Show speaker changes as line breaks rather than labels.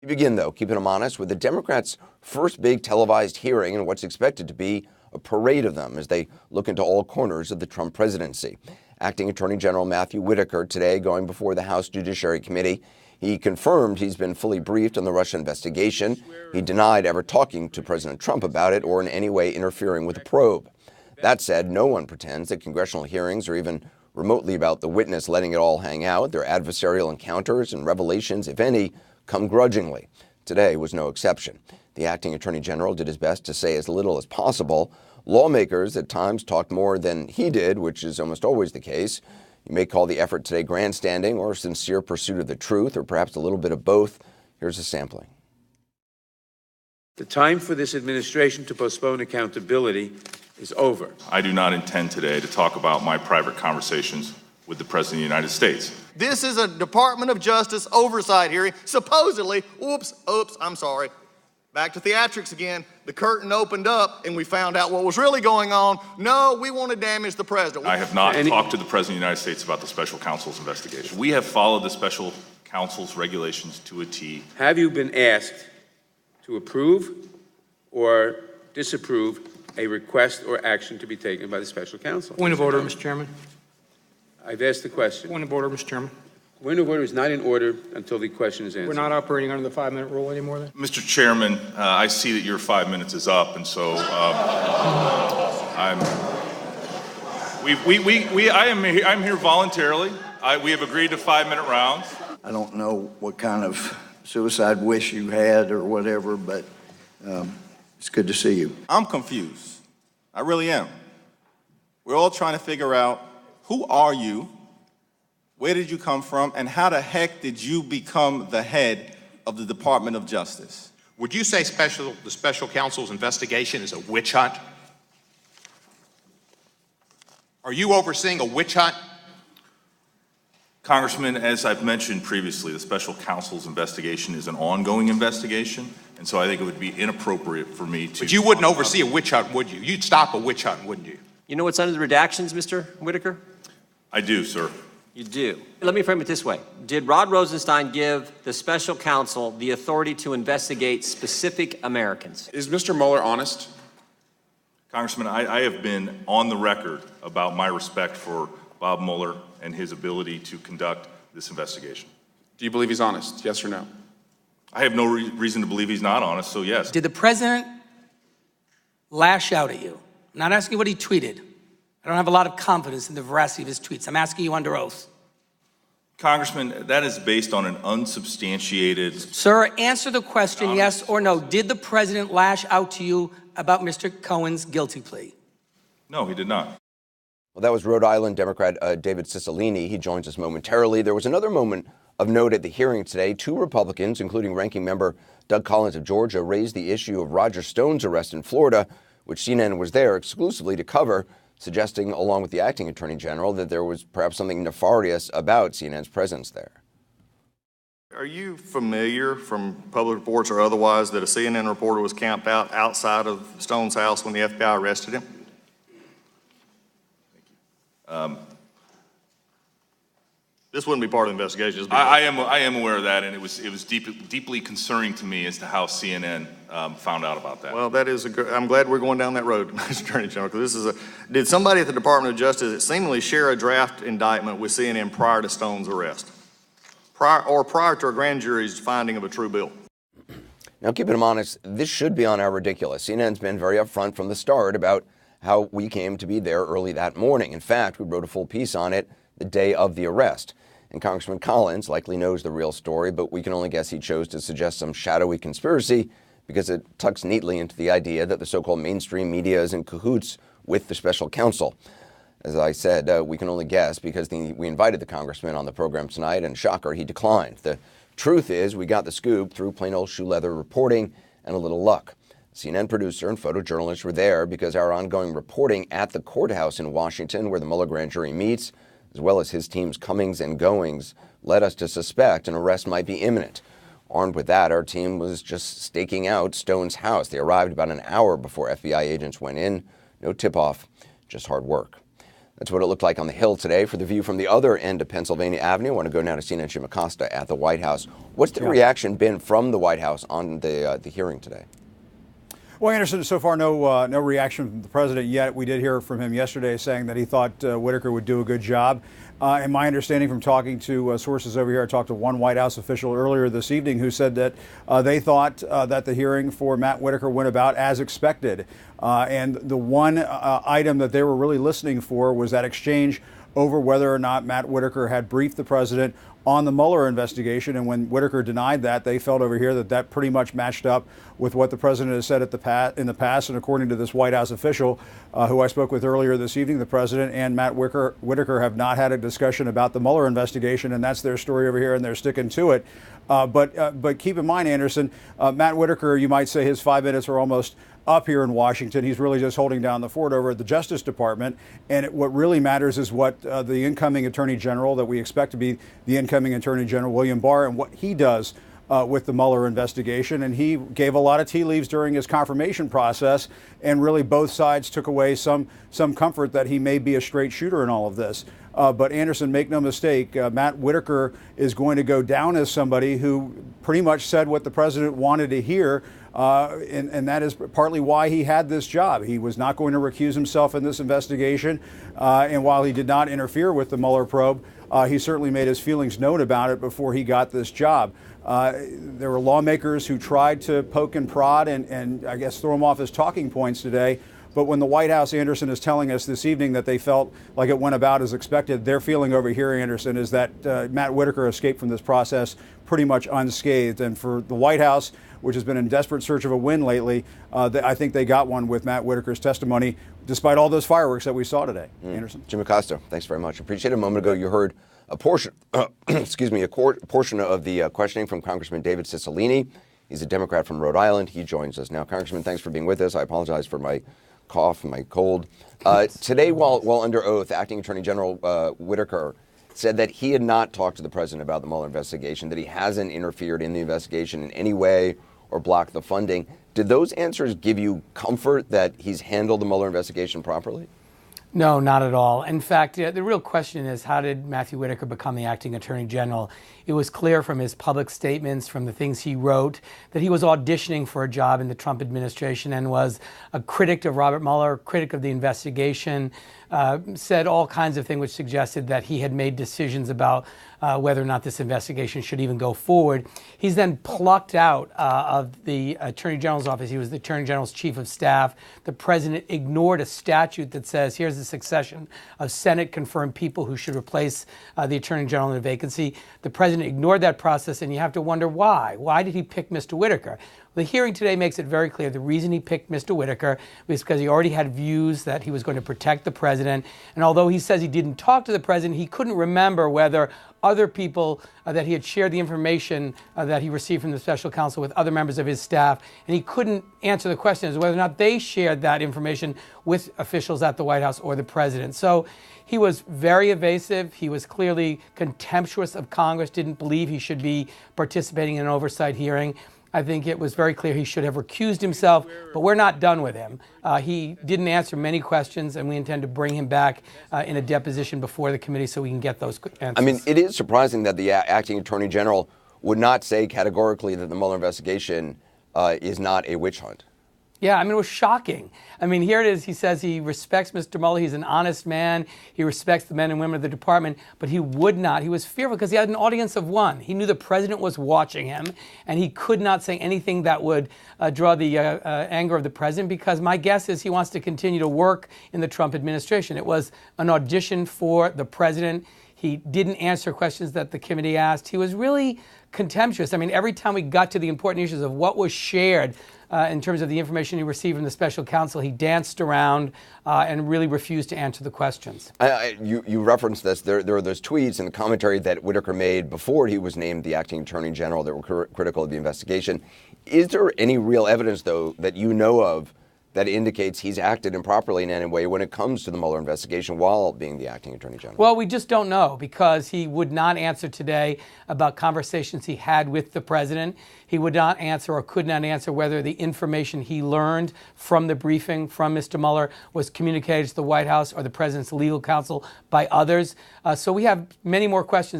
We begin, though, keeping them honest, with the Democrats' first big televised hearing and what's expected to be a parade of them as they look into all corners of the Trump presidency. Acting Attorney General Matthew Whitaker today going before the House Judiciary Committee. He confirmed he's been fully briefed on the Russia investigation. He denied ever talking to President Trump about it or in any way interfering with the probe. That said, no one pretends that congressional hearings are even remotely about the witness letting it all hang out. Their adversarial encounters and revelations, if any, come grudgingly. Today was no exception. The acting Attorney General did his best to say as little as possible. Lawmakers at times talked more than he did, which is almost always the case. You may call the effort today grandstanding or sincere pursuit of the truth, or perhaps a little bit of both. Here's a sampling.
The time for this administration to postpone accountability is over.
I do not intend today to talk about my private conversations with the President of the United States.
This is a Department of Justice oversight hearing. Supposedly, I'm sorry. Back to theatrics again. The curtain opened up and we found out what was really going on. No, we want to damage the president.
I have not talked to the President of the United States about the special counsel's investigation. We have followed the special counsel's regulations to a T.
Have you been asked to approve or disapprove a request or action to be taken by the special counsel?
Point of order, Mr. Chairman.
I've asked the question.
Point of order, Mr. Chairman.
Point of order is not in order until the question is answered.
We're not operating under the 5-minute rule anymore then?
Mr. Chairman, I see that your 5 minutes is up, and so I'm here voluntarily. We have agreed to 5-minute rounds.
I don't know what kind of suicide wish you had or whatever, but it's good to see you.
I'm confused. I really am. We're all trying to figure out, who are you? Where did you come from? And how the heck did you become the head of the Department of Justice?
Would you say the special counsel's investigation is a witch hunt? Are you overseeing a witch hunt?
Congressman, as I've mentioned previously, the special counsel's investigation is an ongoing investigation, and so I think it would be inappropriate for me to...
But you wouldn't oversee a witch hunt, would you? You'd stop a witch hunt, wouldn't you?
You know what's under the redactions, Mr. Whitaker?
I do, sir.
You do. Let me frame it this way. Did Rod Rosenstein give the special counsel the authority to investigate specific Americans?
Is Mr. Mueller honest?
Congressman, I have been on the record about my respect for Bob Mueller and his ability to conduct this investigation.
Do you believe he's honest, yes or no?
I have no reason to believe he's not honest, so yes.
Did the president lash out at you? I'm not asking you what he tweeted. I don't have a lot of confidence in the veracity of his tweets. I'm asking you under oath.
Congressman, that is based on an unsubstantiated...
Sir, answer the question, yes or no. Did the president lash out to you about Mr. Cohen's guilty plea?
No, he did not.
Well, that was Rhode Island Democrat David Cicilline. He joins us momentarily. There was another moment of note at the hearing today. 2 Republicans, including Ranking Member Doug Collins of Georgia, raised the issue of Roger Stone's arrest in Florida, which CNN was there exclusively to cover, suggesting, along with the acting attorney general, that there was perhaps something nefarious about CNN's presence there.
Are you familiar from public reports or otherwise that a CNN reporter was camped out outside of Stone's house when the FBI arrested him? This wouldn't be part of the investigation.
I am aware of that, and it was deeply concerning to me as to how CNN found out about that.
Well, that is I'm glad we're going down that road, Mr. Attorney General, because this is did somebody at the Department of Justice seemingly share a draft indictment with CNN prior to Stone's arrest? Prior to a grand jury's finding of a true bill?
Now, keeping them honest, this should be on our ridiculous. CNN's been very upfront from the start about how we came to be there early that morning. In fact, we wrote a full piece on it the day of the arrest. And Congressman Collins likely knows the real story, but we can only guess he chose to suggest some shadowy conspiracy because it tucks neatly into the idea that the so-called mainstream media is in cahoots with the special counsel. As I said, we can only guess because we invited the congressman on the program tonight, and shocker, he declined. The truth is we got the scoop through plain old shoe leather reporting and a little luck. CNN producer and photojournalists were there because our ongoing reporting at the courthouse in Washington, where the Mueller grand jury meets, as well as his team's comings and goings, led us to suspect an arrest might be imminent. Armed with that, our team was just staking out Stone's house. They arrived about an hour before FBI agents went in. No tip-off, just hard work. That's what it looked like on the Hill today. For the view from the other end of Pennsylvania Avenue, I want to go now to CNN Jim Acosta at the White House. What's the reaction been from the White House on the hearing today?
Well, Anderson, so far no reaction from the president yet. We did hear from him yesterday saying that he thought Whitaker would do a good job. And my understanding from talking to sources over here, I talked to one White House official earlier this evening who said that they thought that the hearing for Matt Whitaker went about as expected. And the one item that they were really listening for was that exchange over whether or not Matt Whitaker had briefed the president on the Mueller investigation. And when Whitaker denied that, they felt over here that that pretty much matched up with what the president has said in the past. And according to this White House official who I spoke with earlier this evening, the president and Matt Whitaker have not had a discussion about the Mueller investigation, and that's their story over here, and they're sticking to it. But keep in mind, Anderson, Matt Whitaker, you might say his 5 minutes are almost up here in Washington. He's really just holding down the fort over at the Justice Department. And what really matters is what the incoming Attorney General, that we expect to be the incoming Attorney General, William Barr, and what he does with the Mueller investigation. And he gave a lot of tea leaves during his confirmation process, and really both sides took away some comfort that he may be a straight shooter in all of this. But Anderson, make no mistake, Matt Whitaker is going to go down as somebody who pretty much said what the president wanted to hear. And that is partly why he had this job. He was not going to recuse himself in this investigation. And while he did not interfere with the Mueller probe, he certainly made his feelings known about it before he got this job. There were lawmakers who tried to poke and prod and I guess throw him off his talking points today. But when the White House, Anderson, is telling us this evening that they felt like it went about as expected, their feeling over here, Anderson, is that Matt Whitaker escaped from this process pretty much unscathed. And for the White House, which has been in desperate search of a win lately, I think they got one with Matt Whitaker's testimony, despite all those fireworks that we saw today. Anderson.
Jim Acosta, thanks very much. Appreciate it. A moment ago, you heard a portion, a portion of the questioning from Congressman David Cicilline. He's a Democrat from Rhode Island. He joins us now. Congressman, thanks for being with us. I apologize for my cough and my cold. Today, while under oath, Acting Attorney General Whitaker said that he had not talked to the president about the Mueller investigation, that he hasn't interfered in the investigation in any way or blocked the funding. Did those answers give you comfort that he's handled the Mueller investigation properly?
No, not at all. In fact, the real question is, how did Matthew Whitaker become the acting attorney general? It was clear from his public statements, from the things he wrote, that he was auditioning for a job in the Trump administration and was a critic of Robert Mueller, critic of the investigation, said all kinds of things which suggested that he had made decisions about whether or not this investigation should even go forward. He's then plucked out of the Attorney General's office. He was the Attorney General's chief of staff. The president ignored a statute that says here's a succession of Senate-confirmed people who should replace the Attorney General in a vacancy. The president ignored that process, and you have to wonder why. Why did he pick Mr. Whitaker? The hearing today makes it very clear the reason he picked Mr. Whitaker was because he already had views that he was going to protect the president. And although he says he didn't talk to the president, he couldn't remember whether other people that he had shared the information that he received from the special counsel with other members of his staff. And he couldn't answer the question as whether or not they shared that information with officials at the White House or the president. So he was very evasive. He was clearly contemptuous of Congress, didn't believe he should be participating in an oversight hearing. I think it was very clear he should have recused himself, but we're not done with him. He didn't answer many questions, and we intend to bring him back in a deposition before the committee so we can get those answers.
I mean, it is surprising that the acting attorney general would not say categorically that the Mueller investigation is not a witch hunt.
Yeah, I mean, it was shocking. I mean, here it is. He says he respects Mr. Mueller. He's an honest man. He respects the men and women of the department, but he would not. He was fearful because he had an audience of one. He knew the president was watching him, and he could not say anything that would draw the anger of the president, because my guess is he wants to continue to work in the Trump administration. It was an audition for the president. He didn't answer questions that the committee asked. He was really contemptuous. I mean, every time we got to the important issues of what was shared in terms of the information he received from the special counsel, he danced around and really refused to answer the questions.
You referenced this. There are those tweets and the commentary that Whitaker made before he was named the acting attorney general that were critical of the investigation. Is there any real evidence, though, that you know of that indicates he's acted improperly in any way when it comes to the Mueller investigation while being the acting Attorney General?
Well, we just don't know because he would not answer today about conversations he had with the president. He would not answer or could not answer whether the information he learned from the briefing from Mr. Mueller was communicated to the White House or the president's legal counsel by others. So we have many more questions.